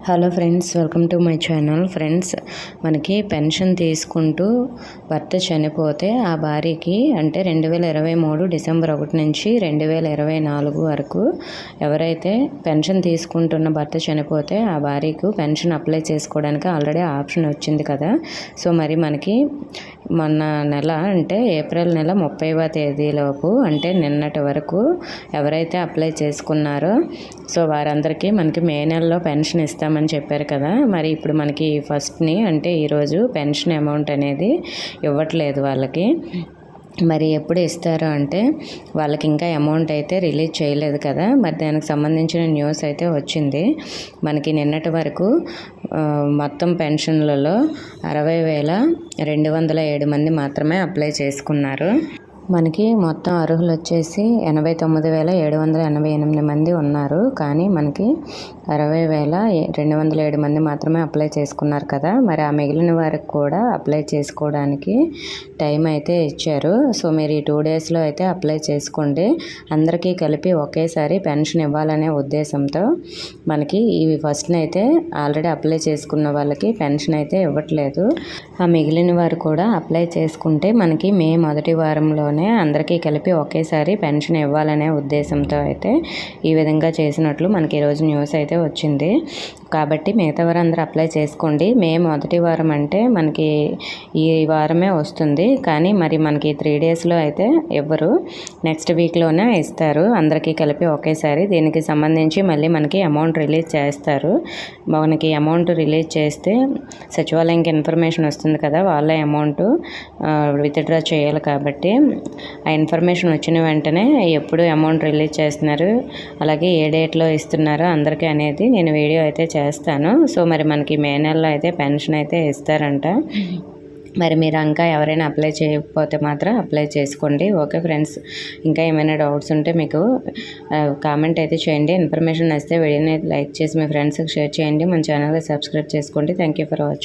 Hello friends, welcome to my channel. Friends, మనకి pension తీసుకుంటూ భర్త చనిపోతే ఆ భార్యకి అంటే 2023 డిసెంబర్ 1 నుంచి 2024 వరకు ఎవరైతే పెన్షన్ తీసుకుంటున్న భర్త చనిపోతే ఆ భార్యకు పెన్షన్ అప్లై చేసుకోవడానికి ఆల్రెడీ ఆప్షన్ వచ్చింది కదా. సో మరి మనకి మొన్న నెల అంటే ఏప్రిల్ నెల 30వ తేదీలోపు అంటే నిన్నటి వరకు ఎవరైతే అప్లై చేసుకున్నారో సో వారందరికీ మనకి మే నెలలో పెన్షన్ ఇస్తామని చెప్పారు కదా. మరి ఇప్పుడు మనకి ఫస్ట్ని అంటే ఈరోజు పెన్షన్ అమౌంట్ అనేది ఇవ్వట్లేదు వాళ్ళకి. మరి ఎప్పుడు ఇస్తారు అంటే వాళ్ళకి ఇంకా అమౌంట్ అయితే రిలీజ్ చేయలేదు కదా. మరి దానికి సంబంధించిన న్యూస్ అయితే వచ్చింది. మనకి నిన్నటి వరకు మొత్తం పెన్షన్లలో 60,207 మంది మాత్రమే అప్లై చేసుకున్నారు. మనకి మొత్తం అర్హులు వచ్చేసి 89,788 మంది ఉన్నారు. కానీ మనకి 60,207 మంది మాత్రమే అప్లై చేసుకున్నారు కదా. మరి ఆ మిగిలిన వారికి కూడా అప్లై చేసుకోవడానికి టైం అయితే ఇచ్చారు. సో మీరు ఈ 2 డేస్లో అయితే అప్లై చేసుకోండి. అందరికీ కలిపి ఒకేసారి పెన్షన్ ఇవ్వాలనే ఉద్దేశంతో మనకి ఈ ఫస్ట్ని అయితే ఆల్రెడీ అప్లై చేసుకున్న వాళ్ళకి పెన్షన్ అయితే ఇవ్వట్లేదు. ఆ మిగిలిన వారు కూడా అప్లై చేసుకుంటే మనకి మే మొదటి వారంలోనే అందరికీ కలిపి ఒకేసారి పెన్షన్ ఇవ్వాలనే ఉద్దేశంతో అయితే ఈ విధంగా చేసినట్లు మనకి ఈరోజు న్యూస్ అయితే వచ్చింది. కాబట్టి మిగతా వారు అందరూ అప్లై చేసుకోండి. మే మొదటి వారం అంటే మనకి ఈ వారమే వస్తుంది. కానీ మరి మనకి 3 డేస్లో అయితే ఇవ్వరు, నెక్స్ట్ వీక్లోనే ఇస్తారు అందరికీ కలిపి ఒకేసారి. దీనికి సంబంధించి మళ్ళీ మనకి అమౌంట్ రిలీజ్ చేస్తారు. మనకి అమౌంట్ రిలీజ్ చేస్తే సచివాలయంకి ఇన్ఫర్మేషన్ వస్తుంది కదా, వాళ్ళ అమౌంట్ విత్డ్రా చేయాలి. కాబట్టి ఆ ఇన్ఫర్మేషన్ వచ్చిన వెంటనే ఎప్పుడు అమౌంట్ రిలీజ్ చేస్తున్నారు, అలాగే ఏ డేట్లో ఇస్తున్నారో అందరికీ అనేది నేను వీడియో అయితే చేస్తాను. సో మరి మనకి మే నెలలో అయితే పెన్షన్ అయితే ఇస్తారంట. మరి మీరు ఇంకా ఎవరైనా అప్లై చేయకపోతే మాత్రం అప్లై చేసుకోండి. ఓకే ఫ్రెండ్స్, ఇంకా ఏమైనా డౌట్స్ ఉంటే మీకు కామెంట్ అయితే చేయండి. ఇన్ఫర్మేషన్ వస్తే వీడియోని లైక్ చేసి మీ ఫ్రెండ్స్కి షేర్ చేయండి. మన ఛానల్ని సబ్స్క్రైబ్ చేసుకోండి. Thank you for watching.